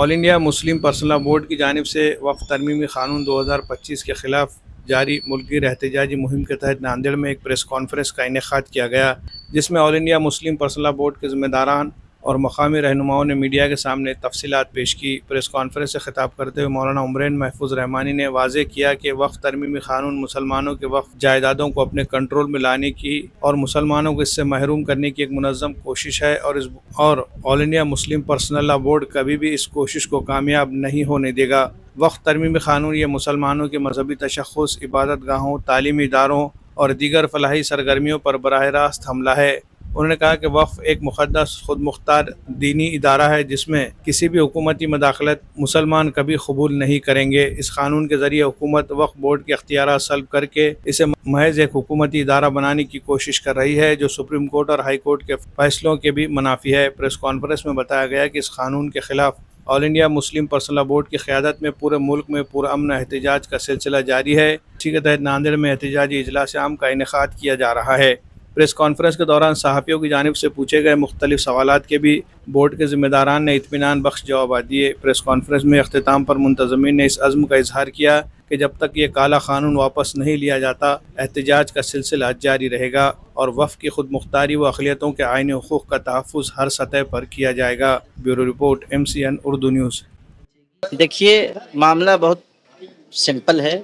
آل India Muslim personal لا board کی جانب سے وقف ترمیمی قانون 2025 کے خلاف جاری ملکی احتجاجی مہم کے تحت ناندیڑ میں ایک پریس کانفرنس کا انعقاد کیا گیا، جس میں آل انڈیا مسلم پرسنل لا بورڈ کے ذمہ داران اور مقامی رہنماؤں نے میڈیا کے سامنے تفصیلات پیش کی۔ پریس کانفرنس سے خطاب کرتے ہوئے مولانا عمرین محفوظ رحمانی نے واضح کیا کہ وقف ترمیمی قانون مسلمانوں کے وقف جائیدادوں کو اپنے کنٹرول میں لانے کی اور مسلمانوں کو اس سے محروم کرنے کی ایک منظم کوشش ہے، اور آل انڈیا مسلم پرسنل لا بورڈ کبھی بھی اس کوشش کو کامیاب نہیں ہونے دے گا۔ وقف ترمیمی قانون یہ مسلمانوں کے مذہبی تشخص، عبادت گاہوں، تعلیمی اداروں اور دیگر فلاحی سرگرمیوں پر براہ راست حملہ ہے۔ انہوں نے کہا کہ وقف ایک مقدس خود مختار دینی ادارہ ہے جس میں کسی بھی حکومتی مداخلت مسلمان کبھی قبول نہیں کریں گے۔ اس قانون کے ذریعے حکومت وقف بورڈ کے اختیارات سلب کر کے اسے محض ایک حکومتی ادارہ بنانے کی کوشش کر رہی ہے، جو سپریم کورٹ اور ہائی کورٹ کے فیصلوں کے بھی منافی ہے۔ پریس کانفرنس میں بتایا گیا کہ اس قانون کے خلاف آل انڈیا مسلم پرسنل لا بورڈ کی قیادت میں پورے ملک میں پرامن احتجاج کا سلسلہ جاری ہے۔ اسی کے تحت ناندیڑ میں احتجاجی اجلاس عام کا انعقاد کیا جا رہا ہے۔ پریس کانفرنس کے دوران صحافیوں کی جانب سے پوچھے گئے مختلف سوالات کے بھی بورڈ کے ذمہ داران نے اطمینان بخش جوابات دیے۔ پریس کانفرنس میں اختتام پر منتظمین نے اس عزم کا اظہار کیا کہ جب تک یہ کالا قانون واپس نہیں لیا جاتا، احتجاج کا سلسلہ جاری رہے گا اور وقف کی خود مختاری و اقلیتوں کے آئینی حقوق کا تحفظ ہر سطح پر کیا جائے گا۔ Bureau report MCN Urdu news. دیکھیے، معاملہ بہت سمپل ہے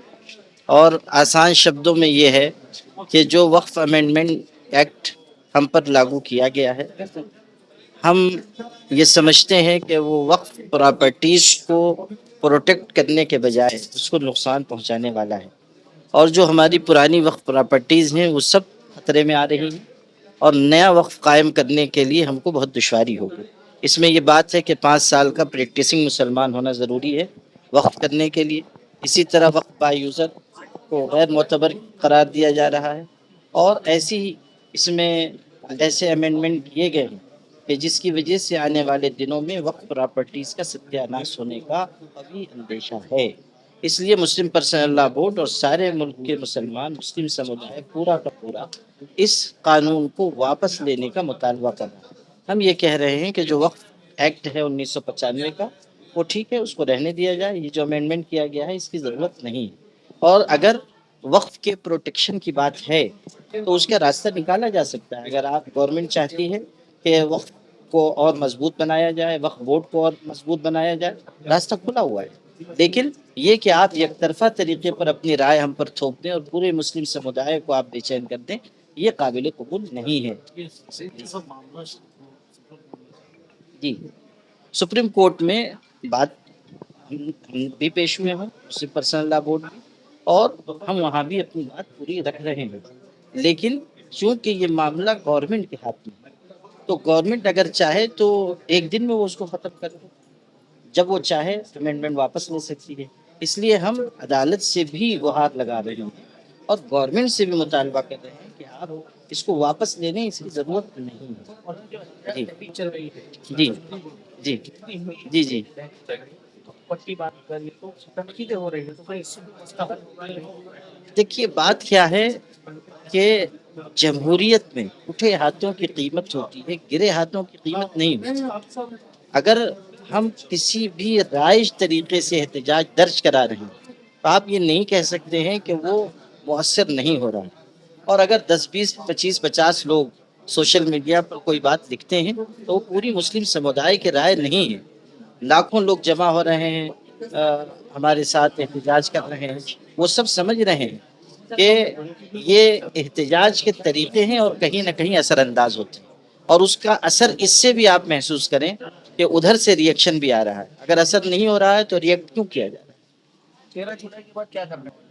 اور آسان شبدوں میں یہ ہے کہ جو وقف امینڈمنٹ ایکٹ ہم پر لاگو کیا گیا ہے، ہم یہ سمجھتے ہیں کہ وہ وقف پراپرٹیز کو پروٹیکٹ کرنے کے بجائے اس کو نقصان پہنچانے والا ہے، اور جو ہماری پرانی وقف پراپرٹیز ہیں وہ سب خطرے میں آ رہی ہیں، اور نیا وقف قائم کرنے کے لیے ہم کو بہت دشواری ہوگی۔ اس میں یہ بات ہے کہ 5 سال کا پریکٹسنگ مسلمان ہونا ضروری ہے وقف کرنے کے لیے۔ اسی طرح وقف بائی یوزر کو غیر معتبر قرار دیا جا رہا ہے، اور اس میں ایسے امینڈمنٹ کیے گئے ہیں کہ جس کی وجہ سے آنے والے دنوں میں وقف پراپرٹیز کا ستیہ ناش ہونے کا ابھی اندیشہ ہے۔ اس لیے مسلم پرسنل لا بورڈ اور سارے ملک کے مسلم سمودائے پورا کا پورا اس قانون کو واپس لینے کا مطالبہ کر رہا ہے۔ ہم یہ کہہ رہے ہیں کہ جو وقف ایکٹ ہے 1995 کا، وہ ٹھیک ہے، اس کو رہنے دیا جائے۔ یہ جو امینڈمنٹ کیا گیا ہے اس کی ضرورت نہیں ہے، اور اگر وقف کے پروٹیکشن کی بات ہے تو اس کا راستہ نکالا جا سکتا ہے۔ اگر آپ گورنمنٹ چاہتی ہے کہ وقف کو اور مضبوط بنایا جائے، وقف بورڈ کو اور مضبوط بنایا جائے، راستہ کھلا ہوا ہے، لیکن یہ کہ آپ یک طرفہ طریقے پر اپنی رائے ہم پر تھوپ دیں اور پورے مسلم سمودائے کو آپ بے چین کر دیں، یہ قابل قبول نہیں ہے۔ جی، سپریم کورٹ میں بات ہم بھی پیش ہوئے ہیں، مسلم پرسنل لا بورڈ بھی، اور ہم وہاں بھی اپنی بات پوری رکھ رہے ہیں، لیکن چونکہ یہ معاملہ گورنمنٹ کے ہاتھ میں ہے، تو گورنمنٹ اگر چاہے تو ایک دن میں وہ اس کو ختم کر دے، جب وہ چاہے امینڈمنٹ واپس لے سکتی ہے۔ اس لیے ہم عدالت سے بھی گہار لگا رہے ہیں اور گورنمنٹ سے بھی مطالبہ کر رہے ہیں کہ آپ اس کو واپس لے لیں، اس کی ضرورت نہیں ہے۔ جی جی جی جی دیکھیے، بات کیا ہے کہ جمہوریت میں اٹھے ہاتھوں کی قیمت ہوتی ہے، گرے ہاتھوں کی قیمت نہیں ہوتی۔ اگر ہم کسی بھی رائج طریقے سے احتجاج درج کرا رہے ہیں تو آپ یہ نہیں کہہ سکتے ہیں کہ وہ مؤثر نہیں ہو رہا ہے۔ اور اگر 10 20 25 50 لوگ سوشل میڈیا پر کوئی بات لکھتے ہیں تو وہ پوری مسلم سمودائے کی رائے نہیں ہے۔ لاکھوں لوگ جمع ہو رہے ہیں، ہمارے ساتھ احتجاج کر رہے ہیں، وہ سب سمجھ رہے ہیں کہ یہ احتجاج کے طریقے ہیں اور کہیں نہ کہیں اثر انداز ہوتے ہیں، اور اس کا اثر اس سے بھی آپ محسوس کریں کہ ادھر سے ری ایکشن بھی آ رہا ہے۔ اگر اثر نہیں ہو رہا ہے تو ری ایکٹ کیوں کیا جا رہا ہے؟ 13 جولائی کے بعد کیا کرنا ہے؟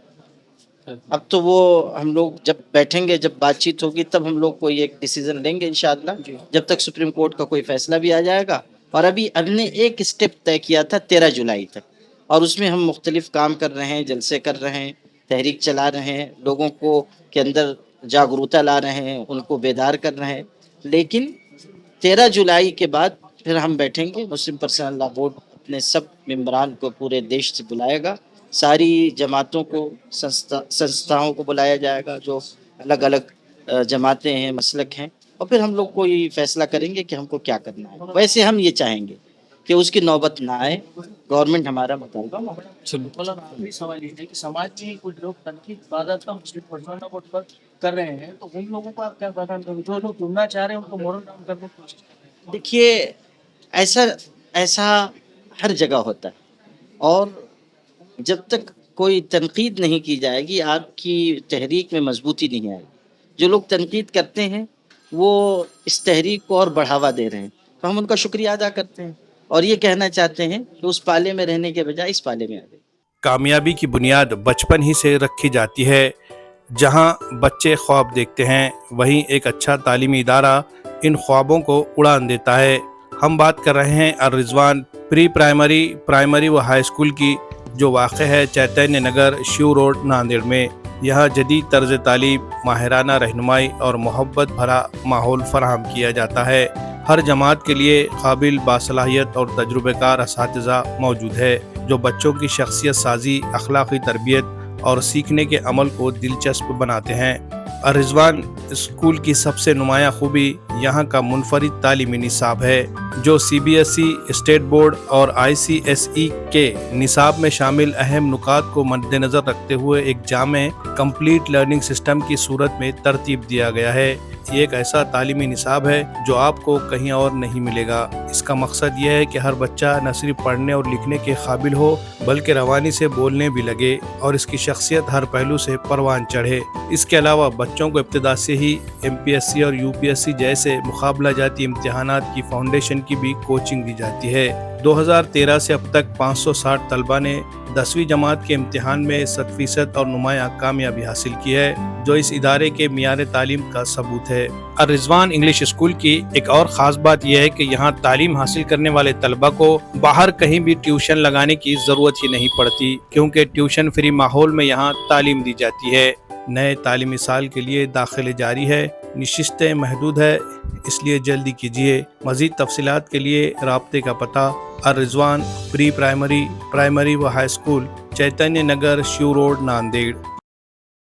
اب تو وہ ہم لوگ جب بیٹھیں گے، جب بات چیت ہوگی، تب ہم لوگ کوئی ایک ڈیسیژن لیں گے انشاءاللہ۔ جب تک سپریم کورٹ کا کوئی فیصلہ بھی آ جائے گا، اور ابھی ہم نے ایک اسٹیپ طے کیا تھا 13 جولائی تک، اور اس میں ہم مختلف کام کر رہے ہیں، جلسے کر رہے ہیں، تحریک چلا رہے ہیں، لوگوں کو کے اندر جاگروکتا لا رہے ہیں، ان کو بیدار کر رہے ہیں، لیکن 13 جولائی کے بعد پھر ہم بیٹھیں گے۔ مسلم پرسنل لا بورڈ اپنے سب ممبران کو پورے دیش سے بلائے گا، ساری جماعتوں کو، سنستھاؤں کو بلایا جائے گا، جو الگ الگ جماعتیں ہیں، مسلک ہیں، اور پھر ہم لوگ کوئی فیصلہ کریں گے کہ ہم کو کیا کرنا ہے۔ ویسے ہم یہ چاہیں گے کہ اس کی نوبت نہ آئے. گورنمنٹ ہمارا مطالبہ مولانا آخری سوال یہ ہے کہ سماج میں کچھ لوگ تنقید باضابطہ مسلم پرسنوں پر کر رہے ہیں، تو ان لوگوں کو آپ کیا بیان کریں؟ جو لوگ چننا چاہ رہے ہیں ان کو مورل ڈاؤن کرنے کی کوشش کریں. دیکھیے ایسا ہر جگہ ہوتا ہے، اور جب تک کوئی تنقید نہیں کی جائے گی آپ کی تحریک میں مضبوطی نہیں آئے گی. جو لوگ تنقید کرتے ہیں وہ اس تحریک کو اور بڑھاوا دے رہے ہیں، تو ہم ان کا شکریہ ادا کرتے ہیں اور یہ کہنا چاہتے ہیں کہ اس پالے میں رہنے کے بجائے اس پالے میں آ جائے. کامیابی کی بنیاد بچپن ہی سے رکھی جاتی ہے. جہاں بچے خواب دیکھتے ہیں وہیں ایک اچھا تعلیمی ادارہ ان خوابوں کو اڑان دیتا ہے. ہم بات کر رہے ہیں الرضوان پری پرائمری و ہائی اسکول کی، جو واقع ہے چیتنیہ نگر شیو روڈ ناندیڑ میں. یہاں جدید طرز تعلیم، ماہرانہ رہنمائی اور محبت بھرا ماحول فراہم کیا جاتا ہے. ہر جماعت کے لیے قابل باصلاحیت اور تجربہ کار اساتذہ موجود ہے جو بچوں کی شخصیت سازی، اخلاقی تربیت اور سیکھنے کے عمل کو دلچسپ بناتے ہیں. الرضوان اسکول کی سب سے نمایاں خوبی یہاں کا منفرد تعلیمی نصاب ہے، جو CBSE، اسٹیٹ بورڈ اور ICSE کے نصاب میں شامل اہم نکات کو مد نظر رکھتے ہوئے ایک جامع کمپلیٹ لرننگ سسٹم کی صورت میں ترتیب دیا گیا ہے. یہ ایک ایسا تعلیمی نصاب ہے جو آپ کو کہیں اور نہیں ملے گا. اس کا مقصد یہ ہے کہ ہر بچہ نہ صرف پڑھنے اور لکھنے کے قابل ہو بلکہ روانی سے بولنے بھی لگے اور اس کی شخصیت ہر پہلو سے پروان چڑھے. اس کے علاوہ بچوں کو ابتدا سے ہی MPSC اور UPSC جیسے مقابلہ جاتی امتحانات کی فاؤنڈیشن کی بھی کوچنگ دی جاتی ہے. 2013 سے اب تک 560 طلبہ نے 10ویں جماعت کے امتحان میں 100% اور نمایاں کامیابی حاصل کی ہے، جو اس ادارے کے معیار تعلیم کا ثبوت ہے. الرضوان انگلش اسکول کی ایک اور خاص بات یہ ہے کہ یہاں تعلیم حاصل کرنے والے طلبہ کو باہر کہیں بھی ٹیوشن لگانے کی ضرورت ہی نہیں پڑتی، کیونکہ ٹیوشن فری ماحول میں یہاں تعلیم دی جاتی ہے. نئے تعلیمی سال کے لیے داخلے جاری ہے، نشستیں محدود ہے، اس لیے جلدی کیجیے. مزید تفصیلات کے لیے رابطے کا پتہ: الرضوان پری پرائمری و high school, Chaitanya Nagar Shiv road Nanded.